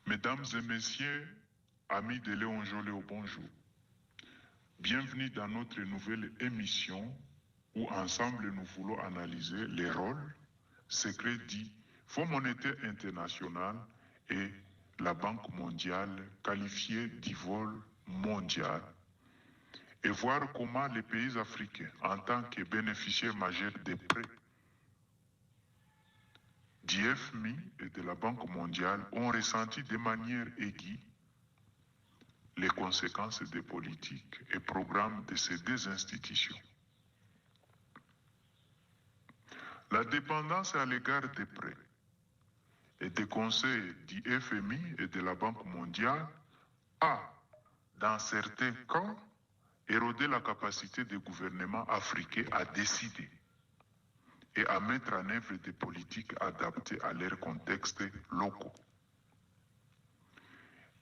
Mesdames et messieurs, amis de Léon Joléo, bonjour. Bienvenue dans notre nouvelle émission où ensemble nous voulons analyser les rôles, secrets du Fonds monétaire international et la Banque mondiale qualifiée du vol mondial et voir comment les pays africains, en tant que bénéficiaires majeurs des prêts du FMI et de la Banque mondiale, ont ressenti de manière aiguë les conséquences des politiques et programmes de ces deux institutions. La dépendance à l'égard des prêts et des conseils du FMI et de la Banque mondiale a, dans certains cas, érodé la capacité des gouvernements africains à décider et à mettre en œuvre des politiques adaptées à leurs contextes locaux.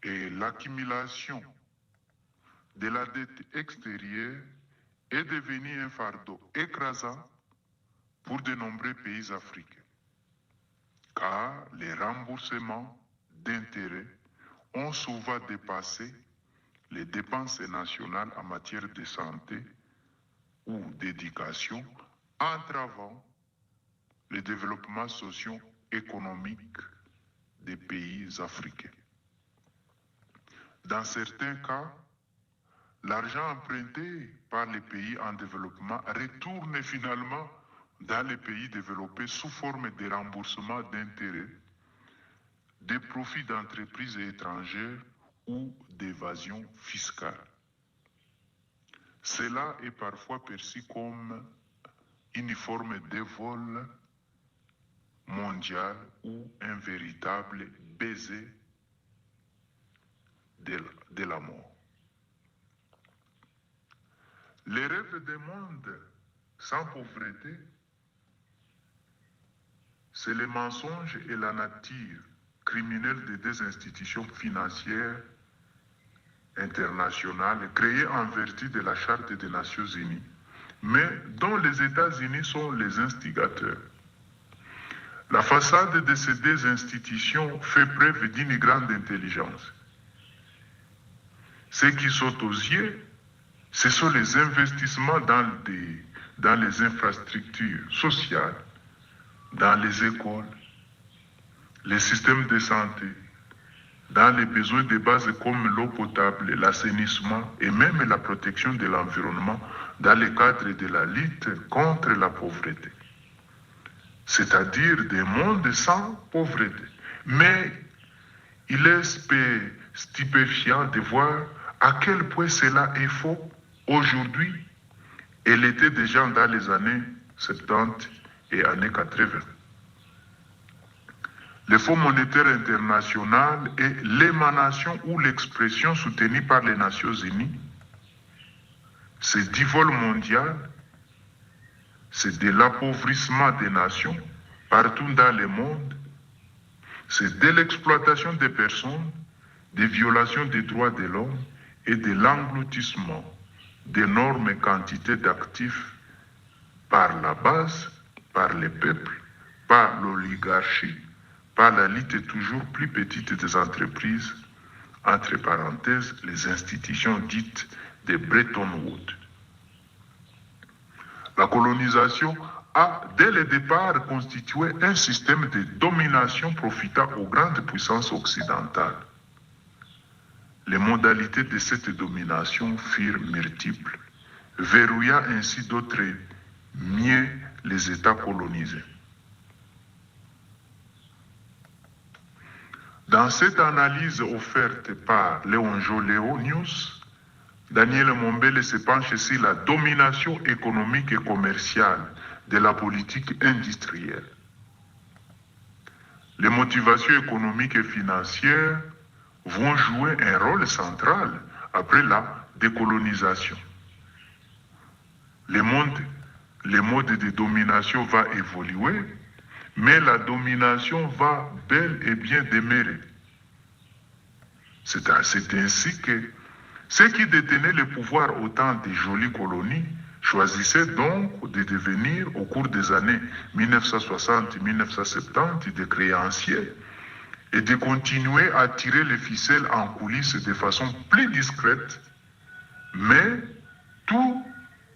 Et l'accumulation de la dette extérieure est devenue un fardeau écrasant pour de nombreux pays africains, car les remboursements d'intérêts ont souvent dépassé les dépenses nationales en matière de santé ou d'éducation, entravant le développement socio-économique des pays africains. Dans certains cas, l'argent emprunté par les pays en développement retourne finalement dans les pays développés sous forme de remboursement d'intérêts, des profits d'entreprises étrangères ou d'évasion fiscale. Cela est parfois perçu comme une forme de vol mondial ou un véritable baiser de la mort. Les rêves d'un monde sans pauvreté, c'est le mensonge et la nature criminelle des deux institutions financières internationales créées en vertu de la Charte des Nations Unies, mais dont les États-Unis sont les instigateurs. La façade de ces deux institutions fait preuve d'une grande intelligence. Ce qui saute aux yeux, ce sont les investissements dans les infrastructures sociales, dans les écoles, les systèmes de santé, dans les besoins de base comme l'eau potable, l'assainissement et même la protection de l'environnement dans le cadre de la lutte contre la pauvreté. C'est-à-dire des mondes sans pauvreté. Mais il est stupéfiant de voir à quel point cela est faux aujourd'hui. Et l'était déjà dans les années 70 et années 80. Le Fonds monétaire international est l'émanation ou l'expression soutenue par les Nations Unies. C'est du vol mondial, c'est de l'appauvrissement des nations partout dans le monde, c'est de l'exploitation des personnes, des violations des droits de l'homme et de l'engloutissement d'énormes quantités d'actifs par la base, par les peuples, par l'oligarchie, par la lutte toujours plus petite des entreprises, entre parenthèses, les institutions dites de Bretton Woods. La colonisation a, dès le départ, constitué un système de domination profitant aux grandes puissances occidentales. Les modalités de cette domination furent multiples, verrouillant ainsi d'autres mieux les États colonisés. Dans cette analyse offerte par Léon Joléo News, Daniel Mombele se penche sur la domination économique et commerciale de la politique industrielle. Les motivations économiques et financières vont jouer un rôle central après la décolonisation. Le mode de domination va évoluer, mais la domination va bel et bien demeurer. C'est ainsi que ceux qui détenaient le pouvoir au temps des jolies colonies choisissaient donc de devenir, au cours des années 1960-1970, des créanciers et de continuer à tirer les ficelles en coulisses de façon plus discrète, mais tout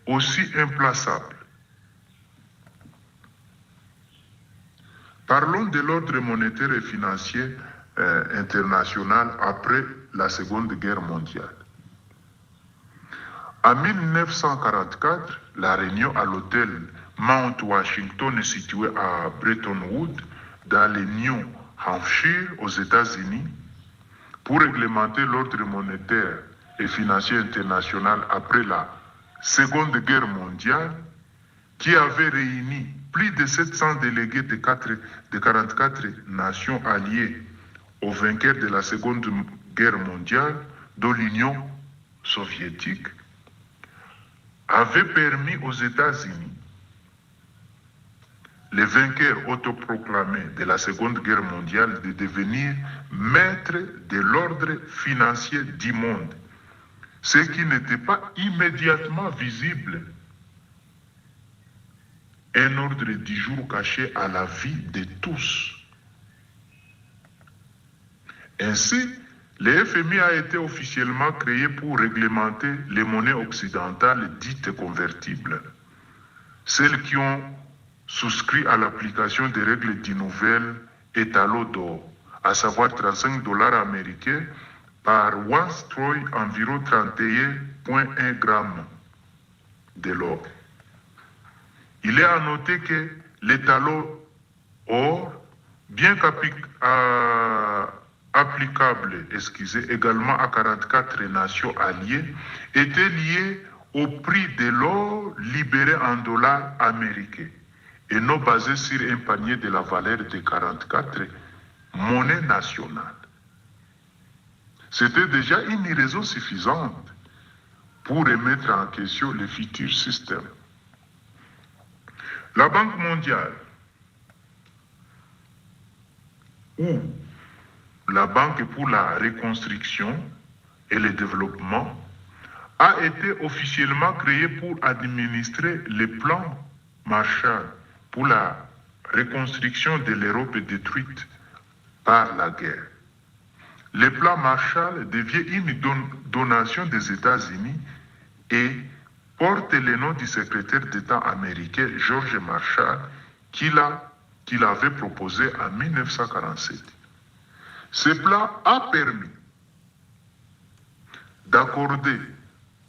aussi implaçable. Parlons de l'ordre monétaire et financier international après la Seconde Guerre mondiale. En 1944, la réunion à l'hôtel Mount Washington situé à Bretton Woods, dans le New Hampshire, aux États-Unis, pour réglementer l'ordre monétaire et financier international après la Seconde Guerre mondiale, qui avait réuni plus de 700 délégués de 44 nations alliées aux vainqueurs de la Seconde Guerre mondiale, dont l'Union soviétique, avait permis aux États-Unis, les vainqueurs autoproclamés de la Seconde Guerre mondiale, de devenir maîtres de l'ordre financier du monde, ce qui n'était pas immédiatement visible. Un ordre du jour caché à la vie de tous. Ainsi, le FMI a été officiellement créé pour réglementer les monnaies occidentales dites convertibles, celles qui ont souscrit à l'application des règles du nouvel étalon d'or, à savoir 35 $ américains par once troy, environ 31,1 grammes de l'or. Il est à noter que l'étalon or, bien applicable également à 44 nations alliées, était lié au prix de l'or libéré en dollars américains et non basé sur un panier de la valeur de 44 monnaies nationales. C'était déjà une raison suffisante pour remettre en question le futur système. La Banque mondiale, ou la Banque pour la reconstruction et le développement, a été officiellement créée pour administrer les plans Marshall pour la reconstruction de l'Europe détruite par la guerre. Le plan Marshall devient une donation des États-Unis et porte le nom du secrétaire d'État américain George Marshall qu'il avait proposé en 1947. Ce plan a permis d'accorder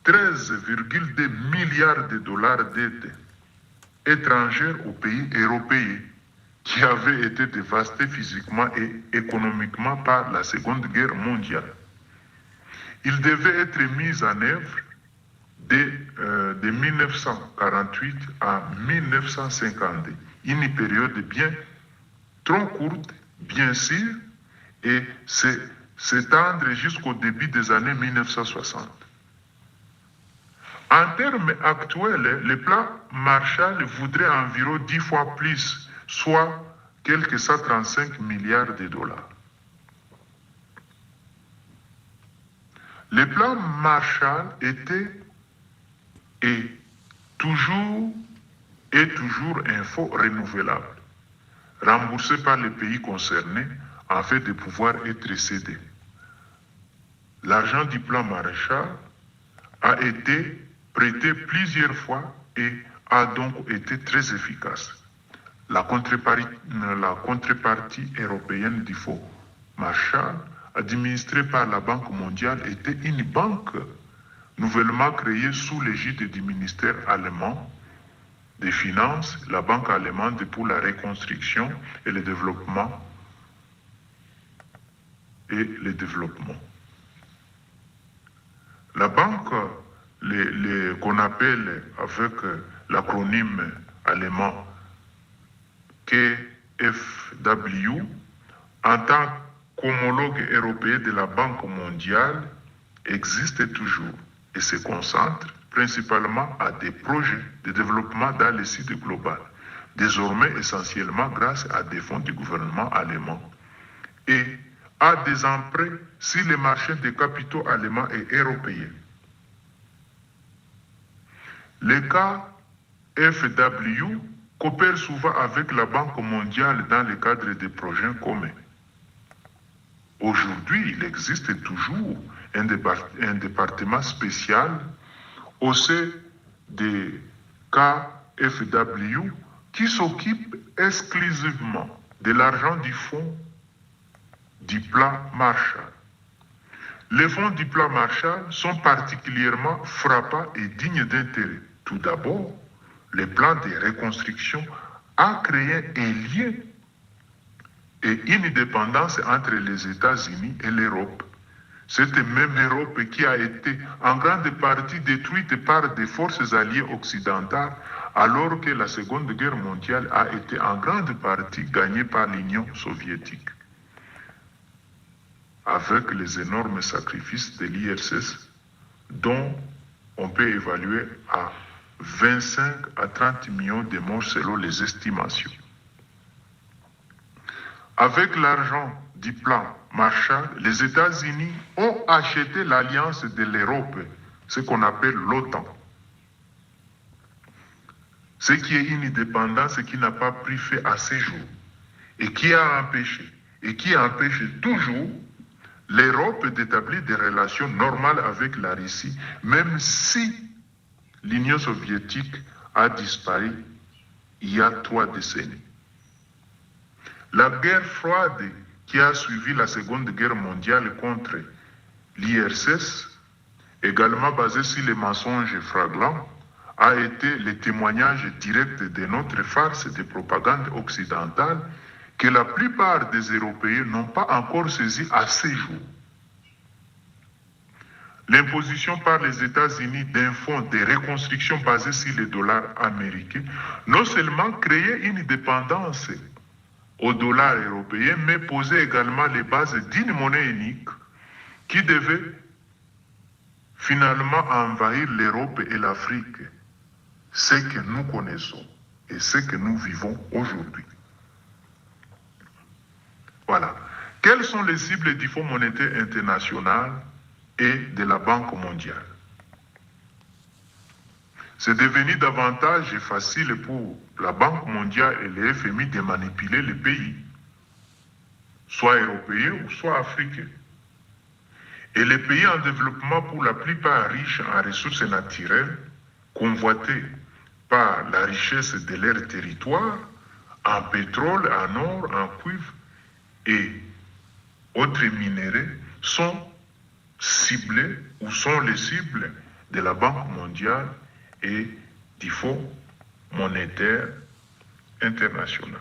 13,2 milliards de dollars d'aide étrangère aux pays européens qui avaient été dévastés physiquement et économiquement par la Seconde Guerre mondiale. Il devait être mis en œuvre de 1948 à 1952, une période bien trop courte, bien sûr, et s'étendre jusqu'au début des années 1960. En termes actuels, le plan Marshall voudrait environ 10 fois plus, soit quelques 135 milliards de dollars. Le plan Marshall était et toujours un fonds renouvelable, remboursé par les pays concernés afin de pouvoir être cédé. L'argent du plan Marshall a été prêté plusieurs fois et a donc été très efficace. La contrepartie européenne du fonds Marshall, administrée par la Banque mondiale, était une banque nouvellement créée sous l'égide du ministère allemand des Finances, la Banque allemande pour la reconstruction et le développement. La banque, qu'on appelle avec l'acronyme allemand KfW, en tant qu'homologue européen de la Banque mondiale, existe toujours et se concentre principalement à des projets de développement dans le sud global, désormais essentiellement grâce à des fonds du gouvernement allemand et à des emprunts sur les marchés des capitaux allemands et européens. Le KfW coopère souvent avec la Banque mondiale dans le cadre de projets communs. Aujourd'hui, il existe toujours un département spécial au sein des KFW qui s'occupe exclusivement de l'argent du fonds du plan Marshall. Les fonds du plan Marshall sont particulièrement frappants et dignes d'intérêt. Tout d'abord, le plan de reconstruction a créé un lien et une dépendance entre les États-Unis et l'Europe. Cette même Europe qui a été en grande partie détruite par des forces alliées occidentales, alors que la Seconde Guerre mondiale a été en grande partie gagnée par l'Union soviétique. Avec les énormes sacrifices de l'IRSS, dont on peut évaluer à 25 à 30 millions de morts selon les estimations. Avec l'argent du plan Marshall, les États-Unis ont acheté l'alliance de l'Europe, ce qu'on appelle l'OTAN. Ce qui est une dépendance qui n'a pas pris fait à ce jour et qui a empêché, et qui empêche toujours l'Europe d'établir des relations normales avec la Russie, même si l'Union soviétique a disparu il y a 3 décennies. La guerre froide qui a suivi la Seconde Guerre mondiale contre l'IRSS, également basée sur les mensonges flagrants, a été le témoignage direct de notre farce de propagande occidentale que la plupart des Européens n'ont pas encore saisi à ce jour. L'imposition par les États-Unis d'un fonds de reconstruction basé sur les dollars américains non seulement créait une dépendance au dollar européen, mais posait également les bases d'une monnaie unique qui devait finalement envahir l'Europe et l'Afrique, ce que nous connaissons et ce que nous vivons aujourd'hui. Voilà. Quelles sont les cibles du Fonds monétaire international et de la Banque mondiale? C'est devenu davantage facile pour la Banque mondiale et le FMI de manipuler les pays, soit européens ou soit africains. Et les pays en développement, pour la plupart riches en ressources naturelles, convoités par la richesse de leur territoire, en pétrole, en or, en cuivre et autres minéraux, sont ciblés ou sont les cibles de la Banque mondiale et du Fonds monétaire international.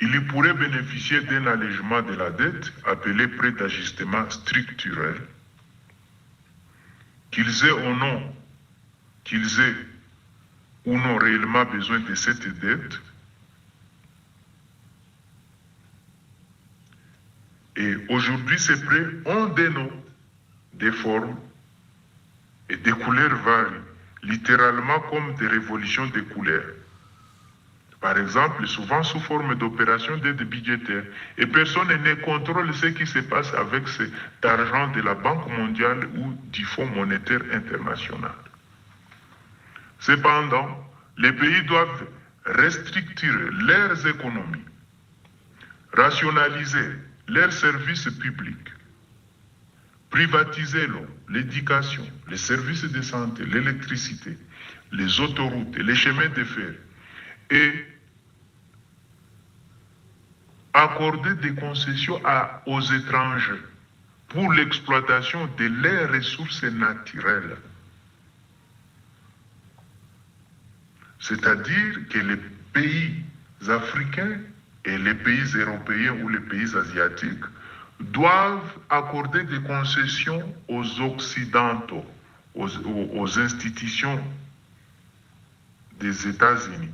Il pourrait bénéficier d'un allègement de la dette appelé prêt d'ajustement structurel, qu'ils aient ou non réellement besoin de cette dette. Et aujourd'hui, ces prêts ont des noms, des formes et des couleurs varient, littéralement comme des révolutions de couleurs. Par exemple, souvent sous forme d'opérations d'aide budgétaire. Et personne ne contrôle ce qui se passe avec cet argent de la Banque mondiale ou du Fonds monétaire international. Cependant, les pays doivent restructurer leurs économies, rationaliser leurs services publics, privatiser l'eau, l'éducation, les services de santé, l'électricité, les autoroutes, les chemins de fer, et accorder des concessions aux étrangers pour l'exploitation de leurs ressources naturelles. C'est-à-dire que les pays africains et les pays européens ou les pays asiatiques doivent accorder des concessions aux Occidentaux, aux institutions des États-Unis,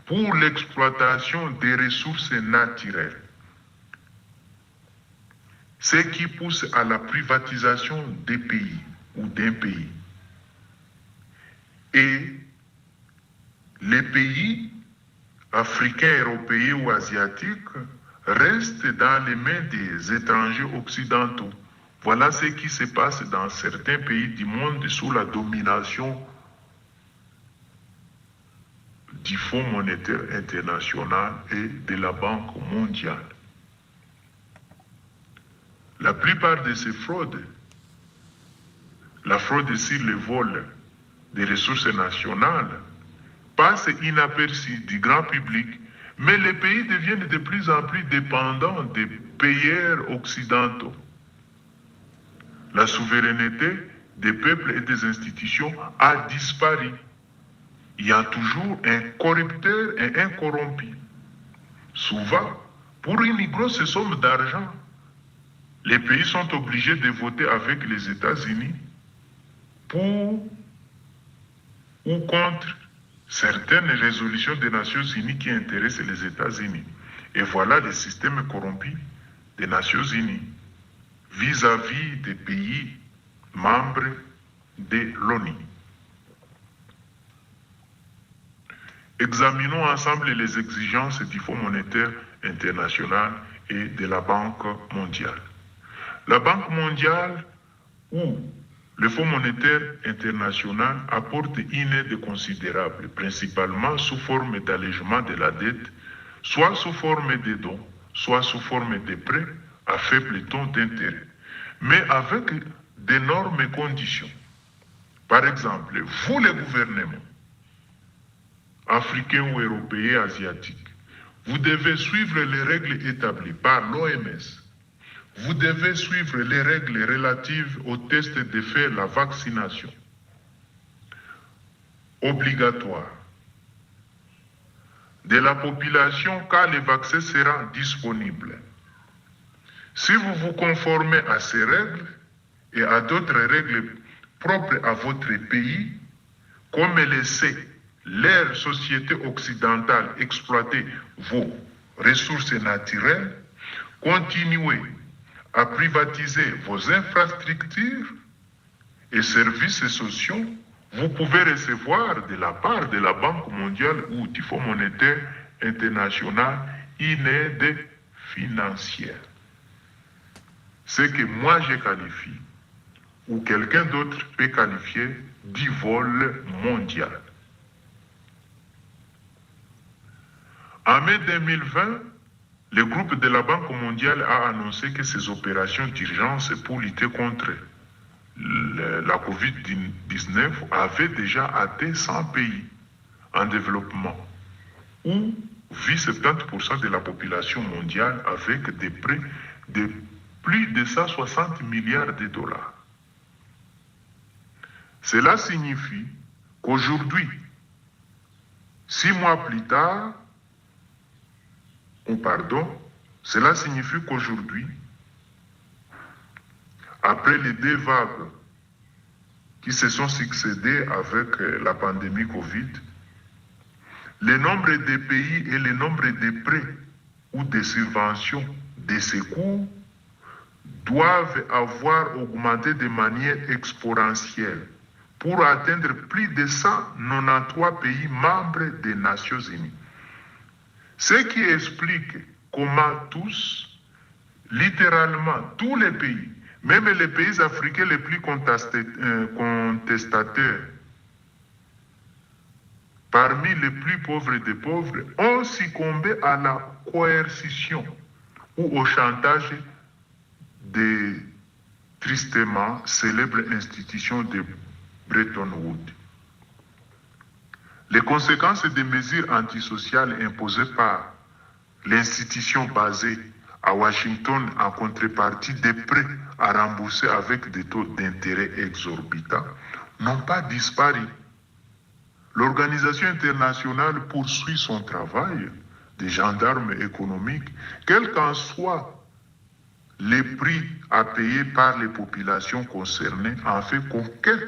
pour l'exploitation des ressources naturelles. Ce qui pousse à la privatisation des pays ou d'un pays. Et les pays africains, européens ou asiatiques restent dans les mains des étrangers occidentaux. Voilà ce qui se passe dans certains pays du monde sous la domination du Fonds monétaire international et de la Banque mondiale. La plupart de ces fraudes, la fraude sur le vol des ressources nationales, passe inaperçue du grand public, mais les pays deviennent de plus en plus dépendants des payeurs occidentaux. La souveraineté des peuples et des institutions a disparu. Il y a toujours un corrupteur et un corrompu. Souvent, pour une grosse somme d'argent, les pays sont obligés de voter avec les États-Unis pour ou contre certaines résolutions des Nations Unies qui intéressent les États-Unis. Et voilà le système corrompu des Nations Unies vis-à-vis des pays membres de l'ONU. Examinons ensemble les exigences du Fonds monétaire international et de la Banque mondiale. La Banque mondiale ou le Fonds monétaire international apporte une aide considérable, principalement sous forme d'allègement de la dette, soit sous forme de dons, soit sous forme de prêts à faible taux d'intérêt, mais avec d'énormes conditions. Par exemple, vous les gouvernements, africains ou européens, asiatiques, vous devez suivre les règles établies par l'OMS. Vous devez suivre les règles relatives au test de faire la vaccination obligatoire de la population quand le vaccin sera disponible. Si vous vous conformez à ces règles et à d'autres règles propres à votre pays, comme laisser l'ère société occidentale exploiter vos ressources naturelles, continuez à privatiser vos infrastructures et services sociaux, vous pouvez recevoir de la part de la Banque mondiale ou du Fonds monétaire international une aide financière. Ce que moi je qualifie, ou quelqu'un d'autre peut qualifier, du vol mondial. En mai 2020, le groupe de la Banque mondiale a annoncé que ses opérations d'urgence pour lutter contre la COVID-19 avaient déjà atteint 100 pays en développement, où vit 70% de la population mondiale avec des prêts de plus de 160 milliards de dollars. Cela signifie qu'aujourd'hui, 6 mois plus tard, cela signifie qu'aujourd'hui, après les 2 vagues qui se sont succédées avec la pandémie Covid, le nombre de pays et le nombre de prêts ou de subventions, de secours, doivent avoir augmenté de manière exponentielle pour atteindre plus de 193 pays membres des Nations Unies. Ce qui explique comment tous, littéralement tous les pays, même les pays africains les plus contestateurs, parmi les plus pauvres des pauvres, ont succombé à la coercition ou au chantage des tristement célèbres institutions de Bretton Woods. Les conséquences des mesures antisociales imposées par l'institution basée à Washington en contrepartie des prêts à rembourser avec des taux d'intérêt exorbitants n'ont pas disparu. L'organisation internationale poursuit son travail de gendarme économique, quel qu'en soit les prix à payer par les populations concernées, en fait qu'aucun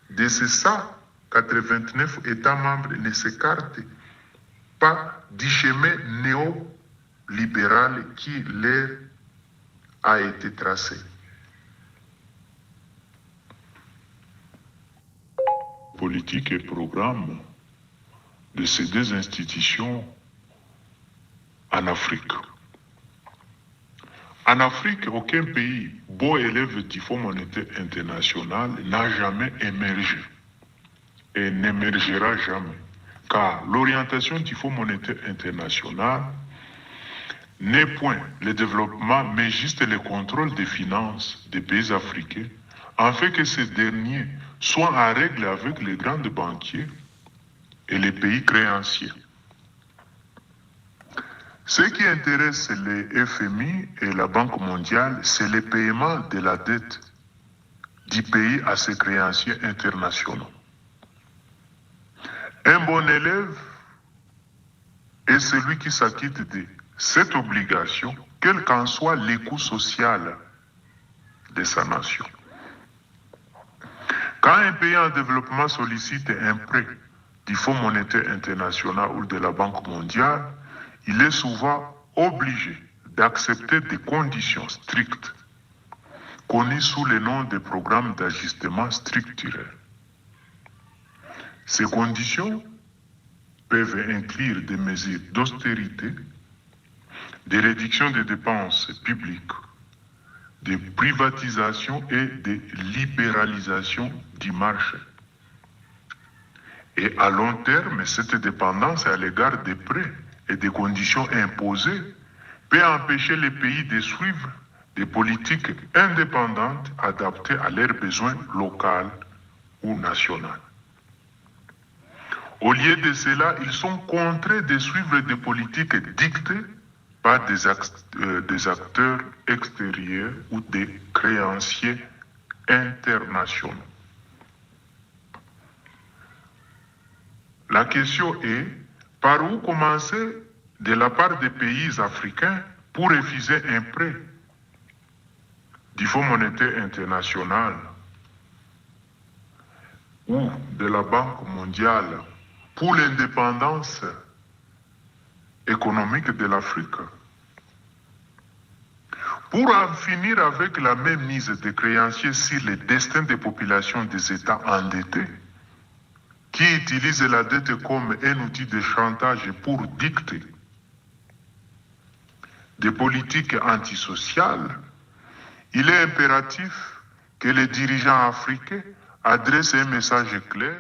de ces 189 États membres ne s'écartent pas du chemin néolibéral qui leur a été tracé. Politique et programme de ces 2 institutions en Afrique. En Afrique, aucun pays, beau élève du Fonds monétaire international, n'a jamais émergé et n'émergera jamais car l'orientation du Fonds monétaire international n'est point le développement, mais juste le contrôle des finances des pays africains, afin que ces derniers soient en règle avec les grands banquiers et les pays créanciers. Ce qui intéresse les FMI et la Banque mondiale, c'est le paiement de la dette du pays à ses créanciers internationaux. Un bon élève est celui qui s'acquitte de cette obligation, quel qu'en soit les coûts social de sa nation. Quand un pays en développement sollicite un prêt du Fonds monétaire international ou de la Banque mondiale, il est souvent obligé d'accepter des conditions strictes, connues sous le nom de programmes d'ajustement structurel. Ces conditions peuvent inclure des mesures d'austérité, des réductions des dépenses publiques, des privatisations et des libéralisations du marché. Et à long terme, cette dépendance à l'égard des prêts et des conditions imposées peut empêcher les pays de suivre des politiques indépendantes adaptées à leurs besoins locaux ou nationaux. Au lieu de cela, ils sont contraints de suivre des politiques dictées par des acteurs extérieurs ou des créanciers internationaux. La question est, par où commencer de la part des pays africains pour refuser un prêt du Fonds monétaire international ou de la Banque mondiale pour l'indépendance économique de l'Afrique? Pour en finir avec la même mise des créanciers sur le destin des populations des États endettés, qui utilisent la dette comme un outil de chantage pour dicter des politiques antisociales, il est impératif que les dirigeants africains adressent un message clair